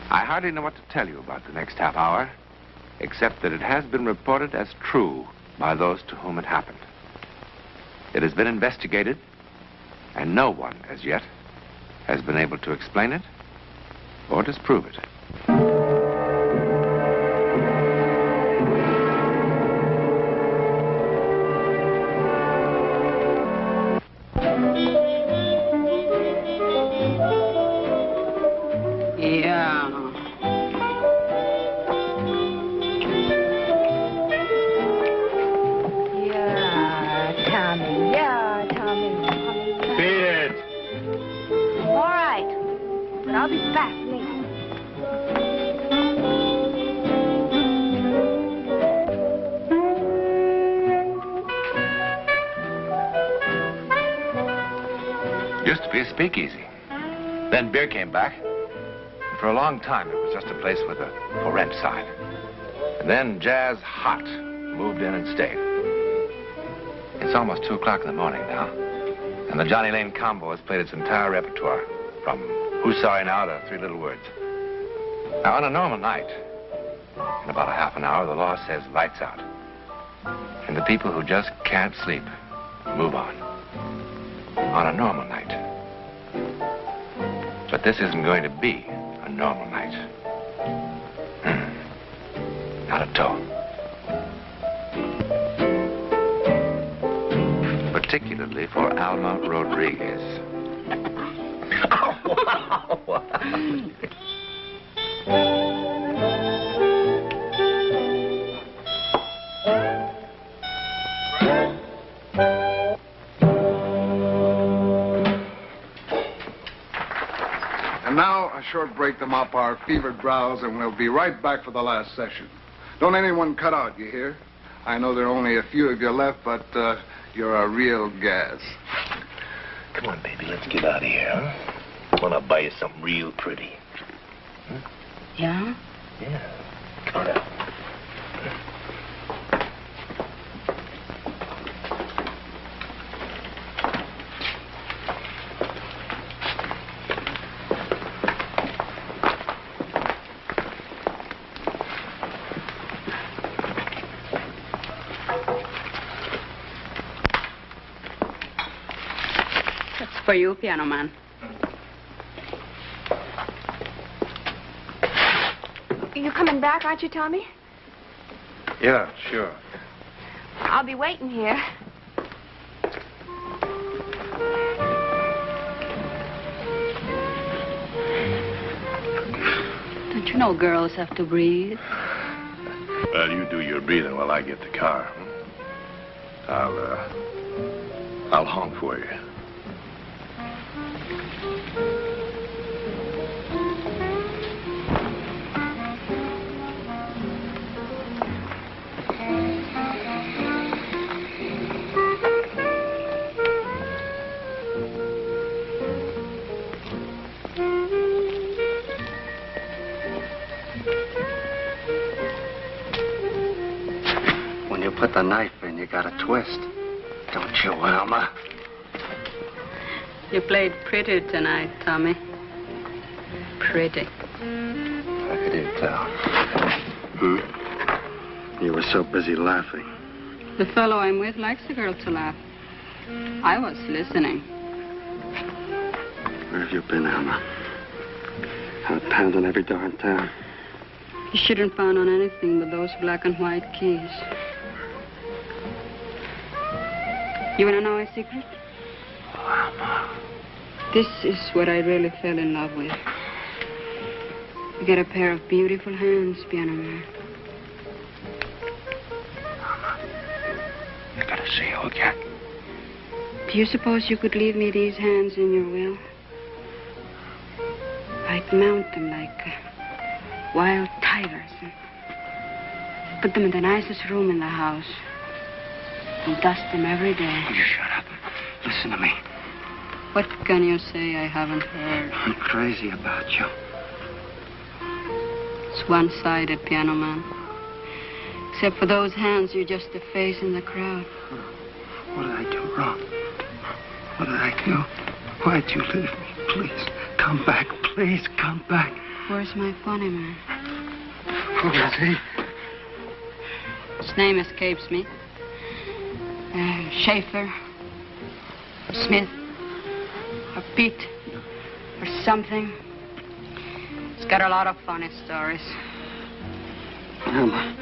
I hardly know what to tell you about the next half hour, except that it has been reported as true by those to whom it happened. It has been investigated, and no one, as yet, has been able to explain it or disprove it. Speakeasy. Then beer came back. And for a long time, it was just a place with a for rent sign. And then Jazz Hot moved in and stayed. It's almost 2 o'clock in the morning now. And the Johnny Lane combo has played its entire repertoire, from Who's Sorry Now to Three Little Words. Now, on a normal night, in about a half an hour, the law says lights out. And the people who just can't sleep move on a normal night. But this isn't going to be a normal night. Not at all. Particularly for Alma Rodriguez. Short break to mop our fevered brows, and we'll be right back for the last session. Don't anyone cut out, you hear? I know there are only a few of you left, but you're a real gas. Come on, baby, let's get out of here, huh? I want to buy you something real pretty. Hmm? Yeah? Yeah. Come on out. For you, piano man. You're coming back, aren't you, Tommy? Yeah, sure. I'll be waiting here. Don't you know girls have to breathe? Well, you do your breathing while I get the car. I'll honk for you. Put the knife in, you got a twist. Don't you, Alma? You played pretty tonight, Tommy. Pretty. I could tell. You were so busy laughing. The fellow I'm with likes the girl to laugh. I was listening. Where have you been, Alma? Out pounding every darn town. You shouldn't pound on anything but those black and white keys. You want to know a secret? Oh, Alma. This is what I really fell in love with. You got a pair of beautiful hands, piano man. Alma, I gotta see you again. Do you suppose you could leave me these hands in your will? I'd mount them like wild tigers and put them in the nicest room in the house. And dust them every day. You shut up. Listen to me. What can you say I haven't heard? I'm crazy about you. It's one-sided, piano man. Except for those hands, you're just a face in the crowd. What did I do wrong? What did I do? Why'd you leave me? Please, come back. Please, come back. Where's my funny man? Who is he? His name escapes me. Schaefer, or Smith, or Pete, or something. He's got a lot of funny stories. Alma,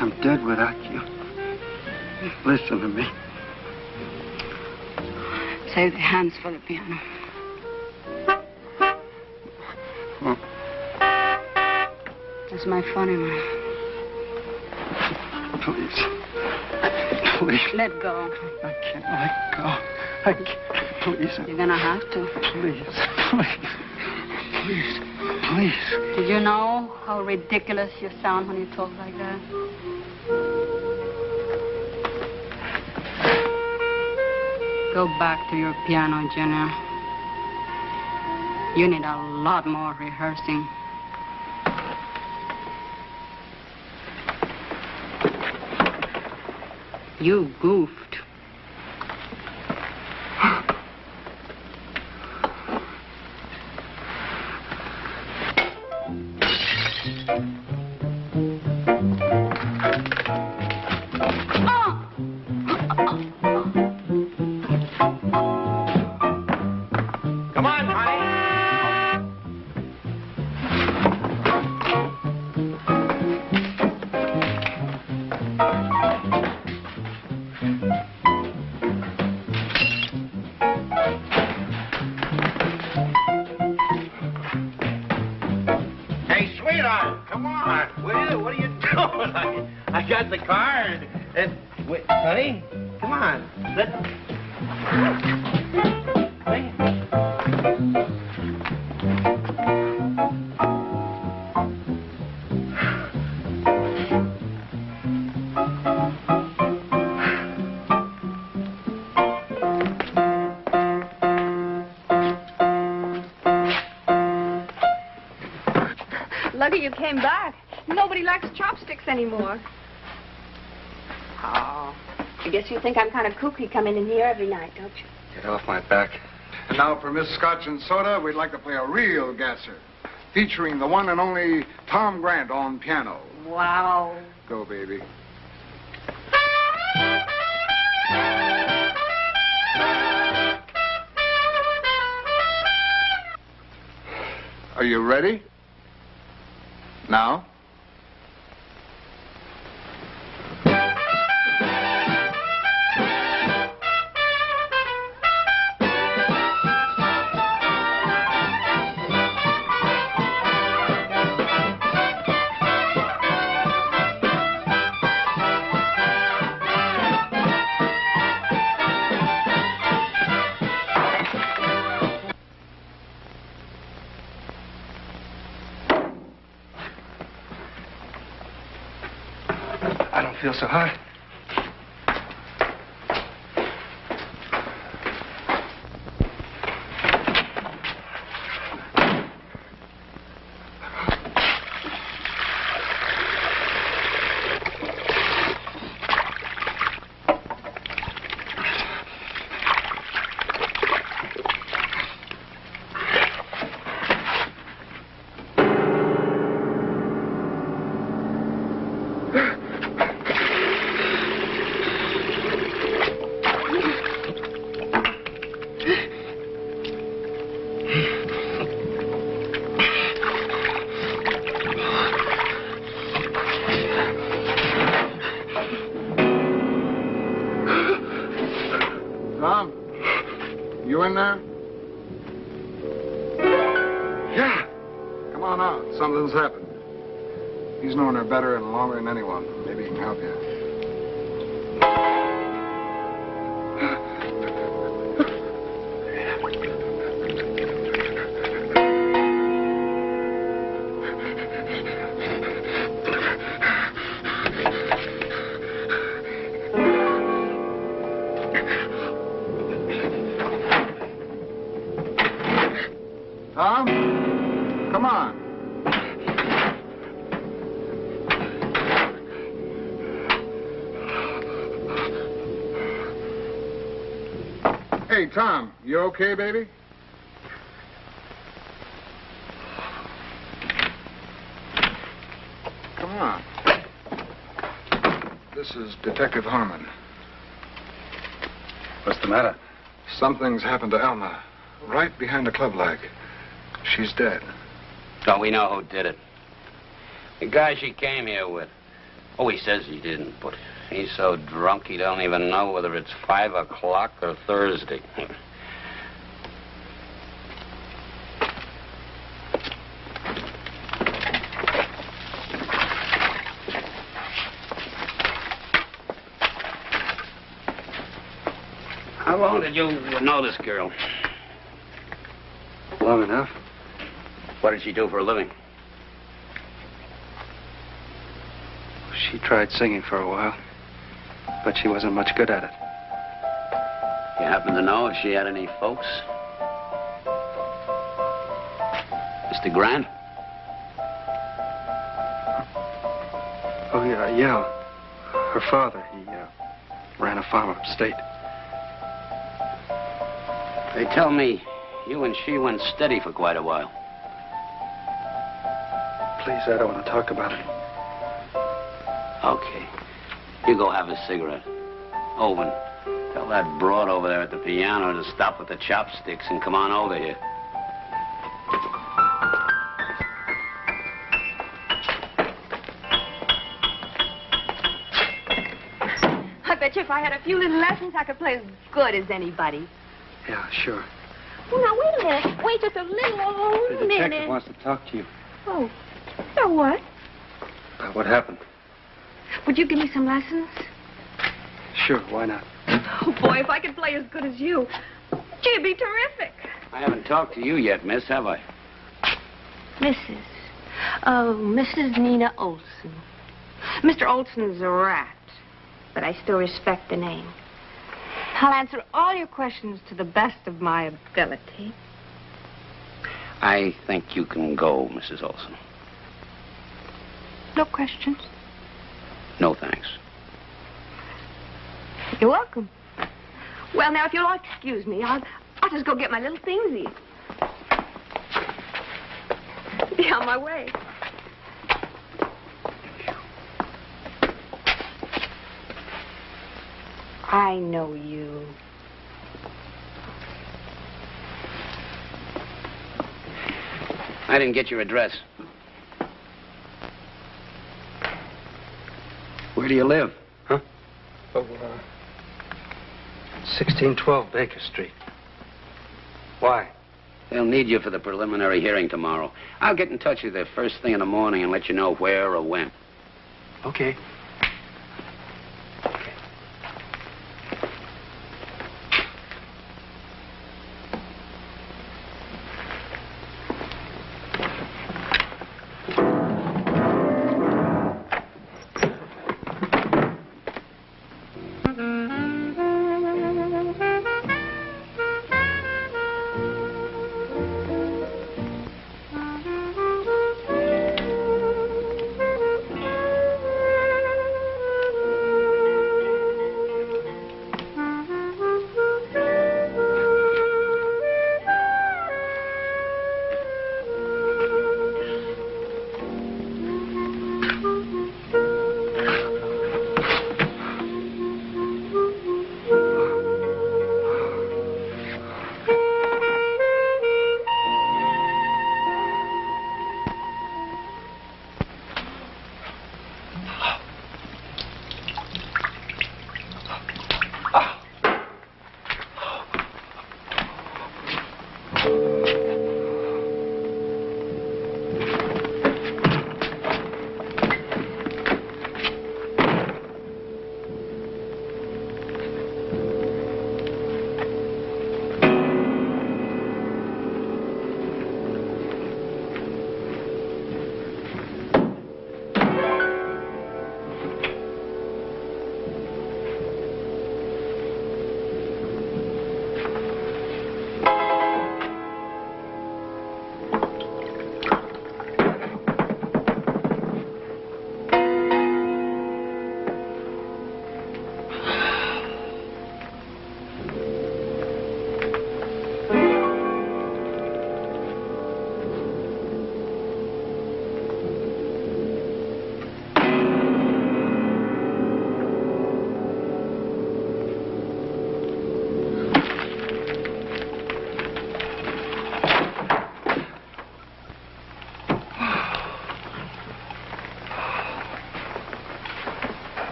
I'm dead without you. Listen to me. Save the hands for the piano. Oh. That's my funny man. Please. Please. Let go. I can't let go. I can't. Please. You're gonna have to. Please. Please. Please. Please. Did you know how ridiculous you sound when you talk like that? Go back to your piano, Junior. You need a lot more rehearsing. You goofed. Come on, honey. Hey, sweetheart, come on. What are you doing? I got the car and wait, honey, come on. Wait. Lucky you came back. Nobody likes chopsticks anymore. Oh, I guess you think I'm kind of kooky coming in here every night, don't you? Get off my back. And now for Miss Scotch and Soda, we'd like to play a real gasser, featuring the one and only Tom Grant on piano. Wow. Go, baby. Are you ready? Now? I don't feel so hot. Tom, you in there? Yeah. Come on out. Something's happened. He's known her better and longer than anyone. Maybe he can help you. Tom? Come on. Hey, Tom, you okay, baby? Ah. This is Detective Harmon. What's the matter? Something's happened to Alma. Right behind the club leg. She's dead. Don't we know who did it? The guy she came here with. Oh, he says he didn't, but he's so drunk he don't even know whether it's 5 o'clock or Thursday. How long did you know this girl? Long enough. What did she do for a living? She tried singing for a while, but she wasn't much good at it. You happen to know if she had any folks? Mr. Grant? Oh, yeah. Her father, he ran a farm upstate. They tell me you and she went steady for quite a while. Please, I don't want to talk about it. Okay. You go have a cigarette. Owen, tell that broad over there at the piano to stop with the chopsticks and come on over here. I bet you if I had a few little lessons, I could play as good as anybody. Yeah, sure. Well, now, wait a minute. Wait just a little The detective minute. wants to talk to you. Oh. So what? About what happened. Would you give me some lessons? Sure, why not? Oh, boy, if I could play as good as you. Gee, it'd be terrific. I haven't talked to you yet, miss, have I? Mrs. Oh, Mrs. Nina Olson. Mr. Olson's a rat, but I still respect the name. I'll answer all your questions to the best of my ability. I think you can go, Mrs. Olson. No questions? No, thanks. You're welcome. Well, now, if you'll excuse me, I'll just go get my little thingsy. Be on my way. I know you. I didn't get your address. Where do you live? Huh? Oh, 1612 Baker Street. Why? They'll need you for the preliminary hearing tomorrow. I'll get in touch with you first thing in the morning and let you know where or when. Okay.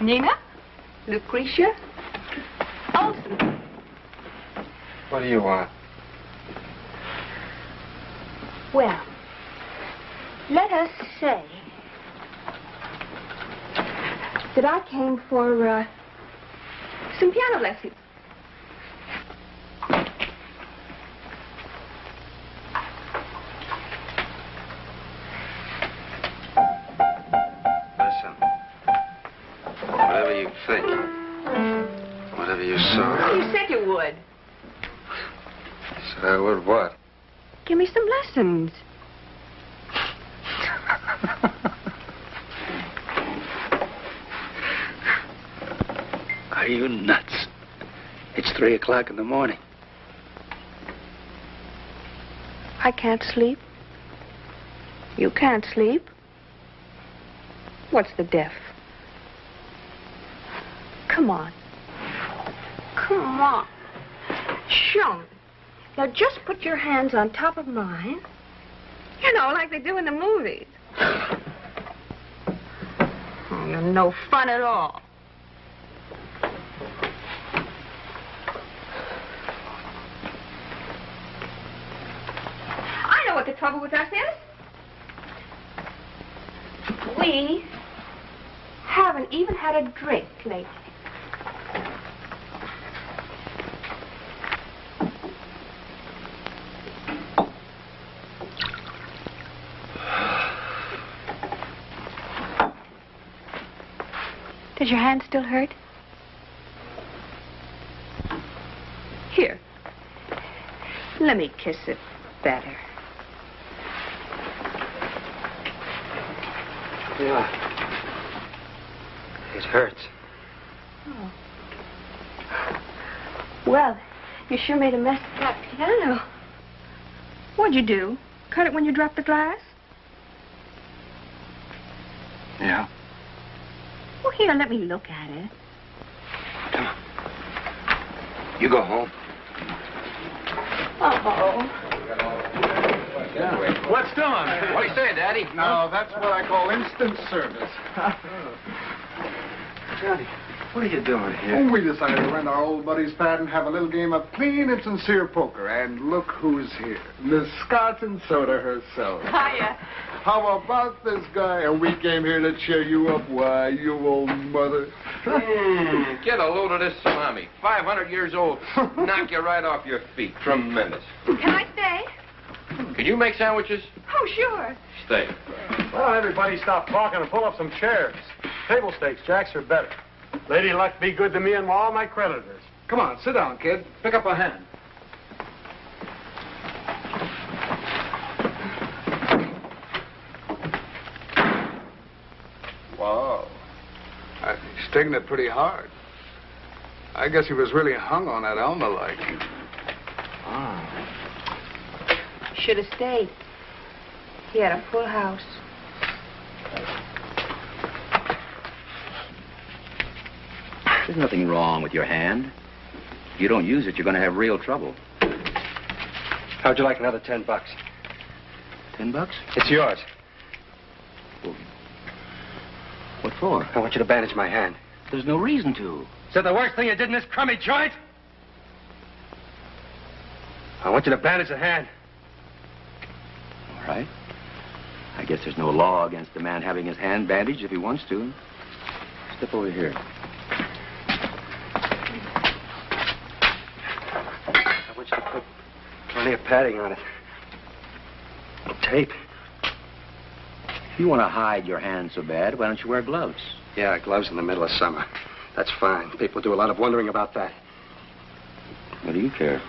Nina? Lucretia? Olson. What do you want? Well, let us say that I came for some piano lessons. Whatever you think, whatever you saw. You said you would. Said I would what? Give me some lessons. Are you nuts? It's 3 o'clock in the morning. I can't sleep. You can't sleep. What's the diff? Come on. Come on. Show me. Now just put your hands on top of mine. You know, like they do in the movies. Oh, you're no fun at all. I know what the trouble with us is. We haven't even had a drink lately. Does your hand still hurt? Here. Let me kiss it better. Yeah. It hurts. Oh. Well, you sure made a mess of that piano. What'd you do? Cut it when you dropped the glass? Yeah. Well, here, let me look at it. Come on. You go home. Oh. What's doing? What do you say, Daddy? Now, that's what I call instant service. Johnny, what are you doing here? Oh, we decided to rent our old buddy's pad and have a little game of clean and sincere poker. And look who's here. Miss Scott and Soda herself. Hiya. How about this guy? And we came here to cheer you up. Why, you old mother. Get a load of this salami. 500 years old. Knock you right off your feet. Tremendous. Can I stay? Can you make sandwiches? Oh, sure. Stay. Well, everybody stop talking and pull up some chairs. Table stakes, Jacks, are better. Lady luck be good to me and all my creditors. Come on, sit down, kid. Pick up a hand. Wow. He's taking it pretty hard. I guess he was really hung on that Alma like. Should have stayed. He had a full house. There's nothing wrong with your hand. If you don't use it, you're going to have real trouble. How'd you like another $10? $10? It's yours. Well, what for? I want you to bandage my hand. There's no reason to. Is that the worst thing you did in this crummy joint? I want you to bandage the hand. All right. I guess there's no law against a man having his hand bandaged if he wants to. Step over here. I want you to put plenty of padding on it. Tape. If you want to hide your hand so bad, why don't you wear gloves? Yeah, gloves in the middle of summer. That's fine. People do a lot of wondering about that. What do you care?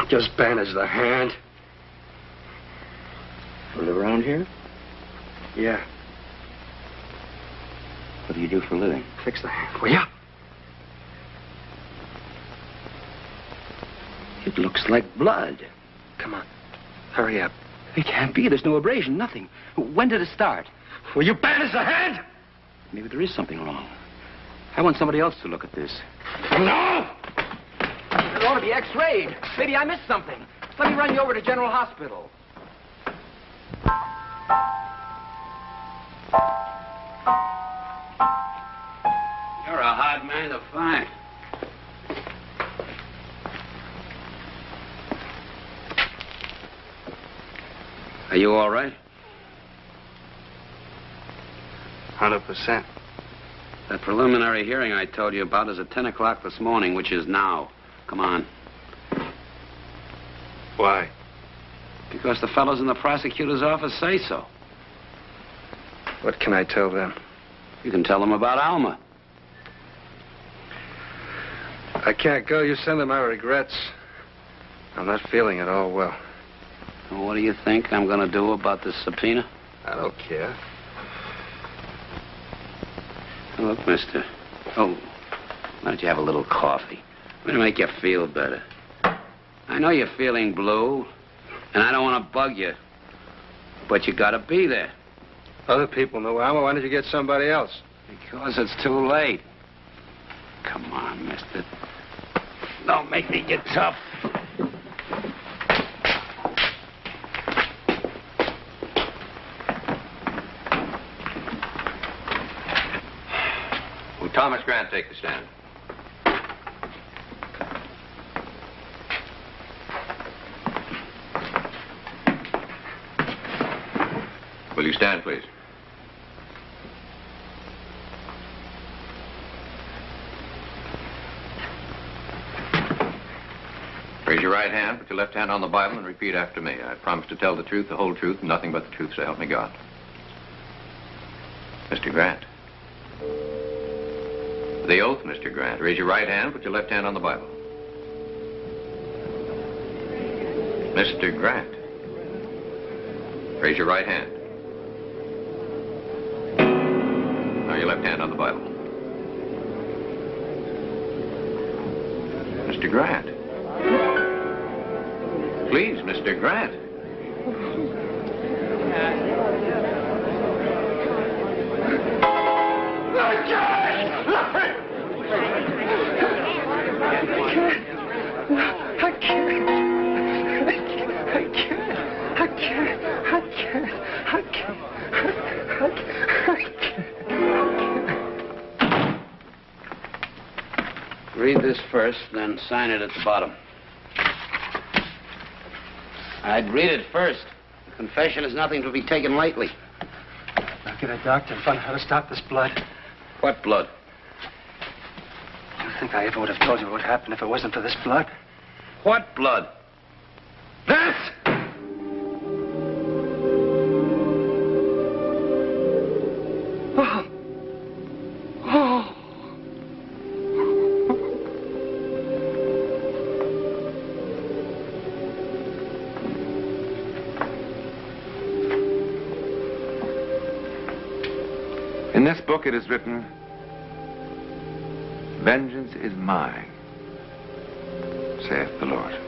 Just bandage the hand. You live around here? Yeah. What do you do for a living? Fix the hand. Will ya? It looks like blood. Come on. Hurry up. It can't be. There's no abrasion, nothing. When did it start? Will you bandage the hand? Maybe there is something wrong. I want somebody else to look at this. No! It ought to be x-rayed. Maybe I missed something. Let me run you over to General Hospital. hard man to find. Are you all right? 100%. That preliminary hearing I told you about is at 10 o'clock this morning, which is now. Come on. Why? Because the fellows in the prosecutor's office say so. What can I tell them? You can tell them about Alma. I can't go. You send them my regrets. I'm not feeling at all well. Well, what do you think I'm going to do about this subpoena? I don't care. Look, mister. Oh, why don't you have a little coffee? It'll make you feel better. I know you're feeling blue, and I don't want to bug you, but you got to be there. Other people know Alma. Why don't you get somebody else? Because it's too late. Come on, mister. Don't make me get tough. Will Thomas Grant take the stand? Will you stand, please? Raise your right hand, put your left hand on the Bible, and repeat after me. I promise to tell the truth, the whole truth, and nothing but the truth, so help me God. Mr. Grant. The oath, Mr. Grant. Raise your right hand, put your left hand on the Bible. Mr. Grant. Raise your right hand. Now your left hand on the Bible. Mr. Grant. Please, Mr. Grant. Read this first, then sign it at the bottom. I'd read it first. The confession is nothing to be taken lightly. I'll get a doctor and find out how to stop this blood. What blood? Do you think I ever would have told you what would happen if it wasn't for this blood? What blood? This! Oh. Oh. In this book it is written, "Vengeance is mine, saith the Lord."